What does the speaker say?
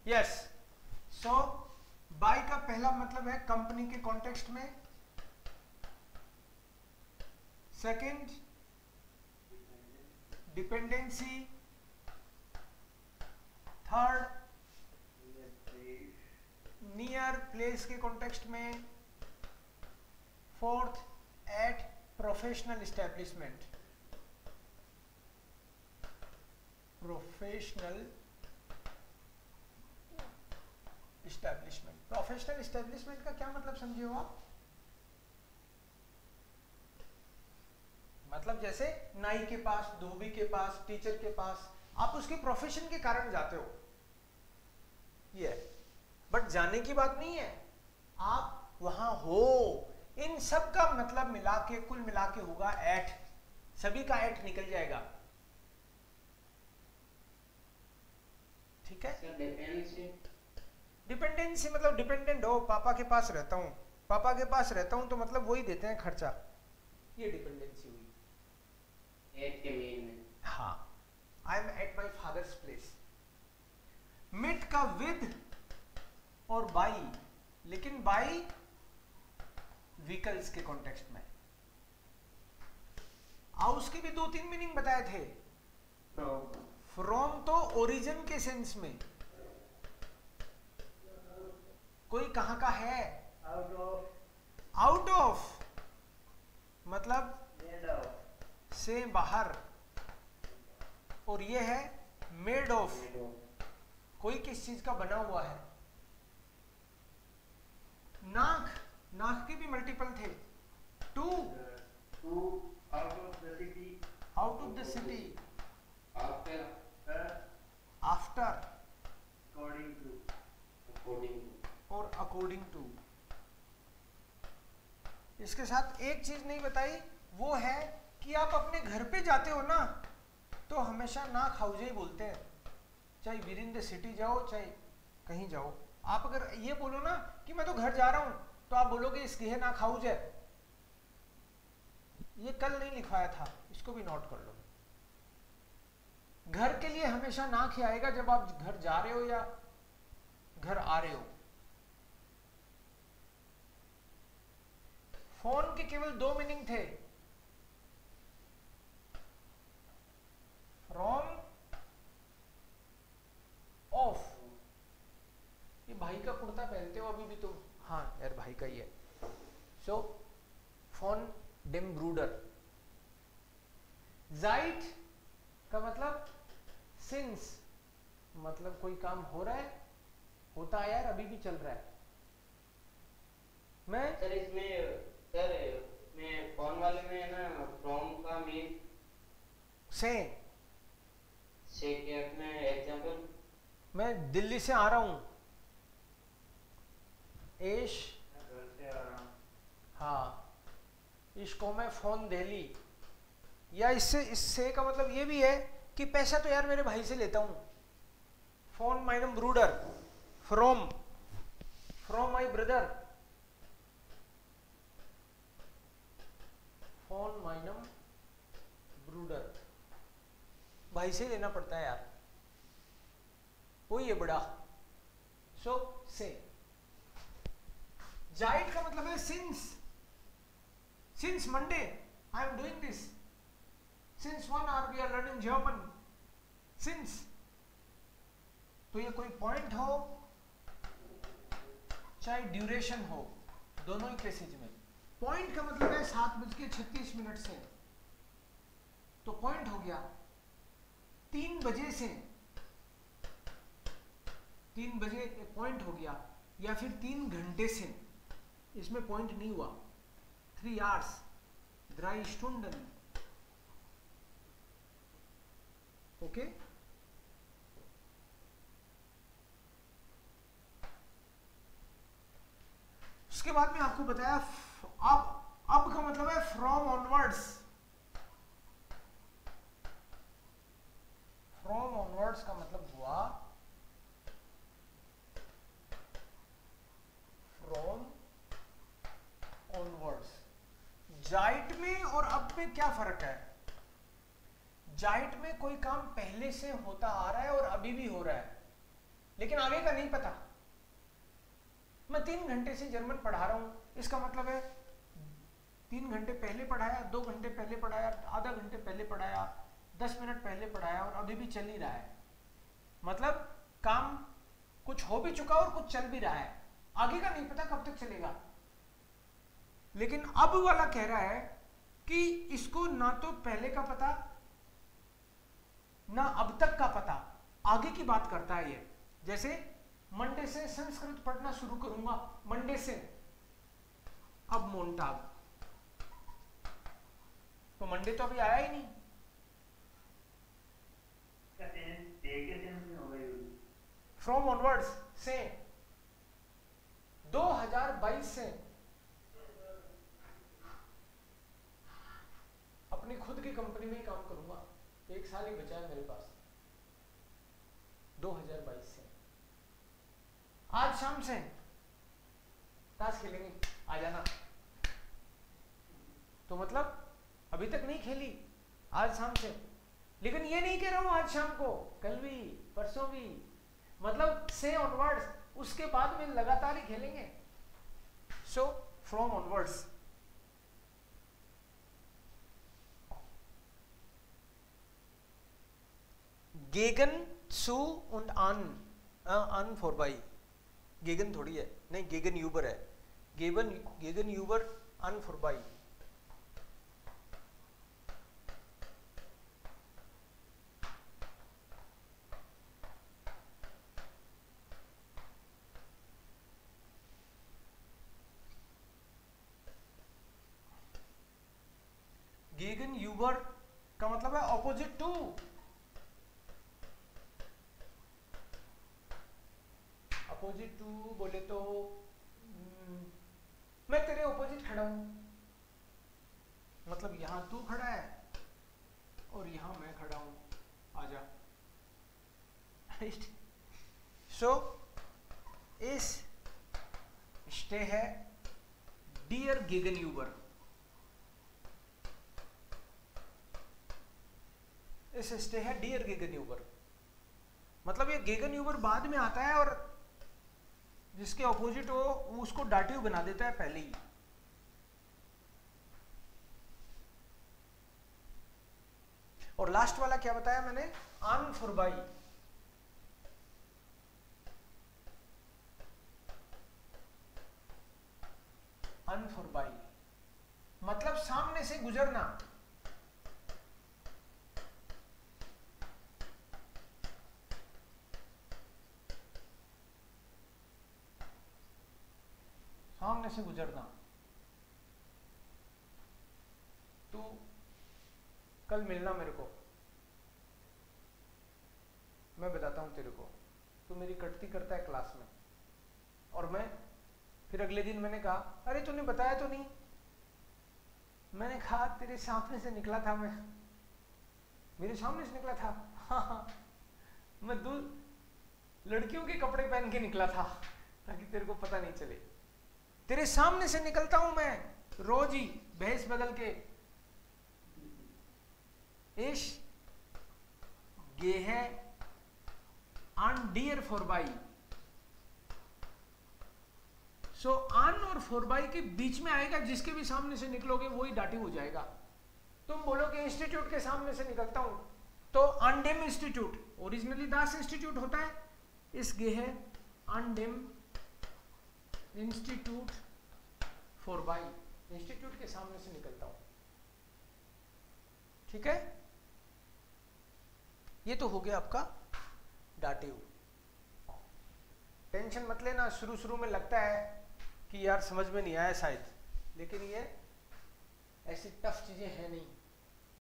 Yes. सो bye का पहला मतलब है कंपनी के कॉन्टेक्स्ट में, second dependency, third near place के कॉन्टेक्स्ट में, fourth at professional establishment, professional establishment. Professional establishment का क्या मतलब समझे हो आप? मतलब जैसे नाई के पास, धोबी के पास, टीचर के पास, आप उसके प्रोफेशन के कारण जाते हो, ये है। बट जाने की बात नहीं है, आप वहां हो। इन सब का मतलब मिला के, कुल मिला के होगा एट, सभी का एट निकल जाएगा, ठीक है। डिपेंडेंसी मतलब डिपेंडेंट हो, पापा के पास रहता हूं, पापा के पास रहता हूं तो मतलब वही देते हैं खर्चा, ये डिपेंडेंसी हुई। एट के मेन में, हाँ, I am at my father's place. मिट का विद और बाई, लेकिन बाई व्हीकल्स के कॉन्टेक्स्ट में। हाउस के भी 2-3 मीनिंग बताए थे। फ्रॉम तो ओरिजिन के सेंस में, कोई कहां का है, आउट ऑफ मतलब से बाहर, और ये है मेड ऑफ, कोई किस चीज का बना हुआ है। नाक, नाक के भी मल्टीपल थे, to out of the city, out of the city, after, according to और अकॉर्डिंग टू। इसके साथ एक चीज नहीं बताई, वो है कि आप अपने घर पे जाते हो ना, तो हमेशा नाक हाउजे ही बोलते हैं, चाहे विद इन द सिटी जाओ चाहे कहीं जाओ। आप अगर ये बोलो ना कि मैं तो घर जा रहा हूं, तो आप बोलोगे इसकी नाक हाउज है। ये कल नहीं लिखवाया था, इसको भी नोट कर लो। घर के लिए हमेशा नाक ही आएगा जब आप घर जा रहे हो या घर आ रहे हो। फोन के केवल 2 मीनिंग थे, फ्रॉम, ऑफ। ये भाई का कुर्ता पहनते हो अभी भी तो, हाँ यार भाई का ही है। सो फोन डिम ब्रूडर। जाइट का मतलब सिंस, मतलब कोई काम हो रहा है, होता है यार, अभी भी चल रहा है। मैं सर इसमें सर मैं फोन वाले में है ना, फ्रॉम का मीन से क्या, मैं एग्जांपल, मैं दिल्ली से आ रहा हूं, ईश, घर से आ रहा हूँ, हाँ, इसको मैं फोन दिल्ली। या इससे का मतलब ये भी है कि पैसा तो यार मेरे भाई से लेता हूं। फोन माइनम ब्रूडर, from, from my brother, phone माइनम ब्रूडर, भाई से लेना पड़ता है यार, वही है बड़ा। सो से। जाइट का मतलब है since, since Monday I am doing this, since 1 hour we are learning German, since. तो ये कोई पॉइंट हो चाहे ड्यूरेशन हो, दोनों ही केसेज में। पॉइंट का मतलब है 7:36 से, तो पॉइंट हो गया 3 बजे से, 3 बजे एक पॉइंट हो गया, या फिर 3 घंटे से, इसमें पॉइंट नहीं हुआ। 3 hours, 3 Stunden, ओके। उसके बाद में आपको बताया अब का मतलब है फ्रॉम ऑनवर्ड्स, फ्रॉम ऑनवर्ड्स का मतलब हुआ फ्रॉम ऑनवर्ड्स। जाइट में और अब में क्या फर्क है? जाइट में कोई काम पहले से होता आ रहा है और अभी भी हो रहा है, लेकिन आगे का नहीं पता। मैं 3 घंटे से जर्मन पढ़ा रहा हूं, इसका मतलब है 3 घंटे पहले पढ़ाया, 2 घंटे पहले पढ़ाया, आधा घंटे पहले पढ़ाया, 10 मिनट पहले पढ़ाया और अभी भी चल ही रहा है। मतलब काम कुछ हो भी चुका और कुछ चल भी रहा है, आगे का नहीं पता कब तक चलेगा। लेकिन अब वाला कह रहा है कि इसको ना तो पहले का पता ना अब तक का पता, आगे की बात करता है ये। जैसे मंडे से संस्कृत पढ़ना शुरू करूंगा, मंडे से, अब मोन्टाग, तो मंडे तो अभी आया ही नहीं। फ्रॉम ऑनवर्ड्स से 2022 से अपनी खुद की कंपनी में ही काम करूंगा, 1 साल ही बचा है मेरे पास। 2022 से आज शाम से ताश खेलेंगे, आ जाना। तो मतलब अभी तक नहीं खेली, आज शाम से। लेकिन ये नहीं कह रहा हूं आज शाम को, कल भी, परसों भी, मतलब से ऑनवर्ड्स, उसके बाद में लगातार ही खेलेंगे। So from onwards. गेगन सू und an vorbei, गेगन थोड़ी है, नहीं गेगन यूबर है, गेगन यूबर an vorbei। गेगन यूबर का मतलब है ऑपोजिट टू। अपोजिट टू बोले तो मैं तेरे ऑपोजिट खड़ा हूं, मतलब यहां तू खड़ा है और यहां मैं खड़ा हूं, आजा। सो इस स्टे है डियर गेगन यूबर, इस स्टे है डियर गेगन यूबर। मतलब ये गेगन यूबर बाद में आता है और जिसके ऑपोजिट हो उसको डाटिव बना देता है पहले ही। और लास्ट वाला क्या बताया मैंने, आन फुरबाई। आन फुरबाई मतलब सामने से गुजरना। सामने से गुजरना। तू कल मिलना मेरे को, मैं बताता हूं तेरे को। तू मेरी कटती करता है क्लास में, और मैं फिर अगले दिन मैंने कहा अरे तूने बताया तो नहीं। मैंने कहा तेरे सामने से निकला था मैं, मेरे सामने से निकला था। हाँ, मैं दूर लड़कियों के कपड़े पहन के निकला था ताकि तेरे को पता नहीं चले। तेरे सामने से निकलता हूं मैं रोज ही, भेष बदल के। इश गे है आन डियर फॉरबाई। सो आन और फॉरबाई के बीच में आएगा, जिसके भी सामने से निकलोगे वही डाटिव हो जाएगा। तुम बोलोगे इंस्टीट्यूट के सामने से निकलता हूं तो अनडेम इंस्टीट्यूट, ओरिजिनली दास इंस्टीट्यूट होता है, इस गे है अनडेम इंस्टीट्यूट फॉरबाई, इंस्टीट्यूट के सामने से निकलता हूं। ठीक है, ये तो हो गया आपका डाटिव। टेंशन मत लेना, शुरू शुरू में लगता है कि यार समझ में नहीं आया शायद, लेकिन ये ऐसी टफ चीजें हैं नहीं।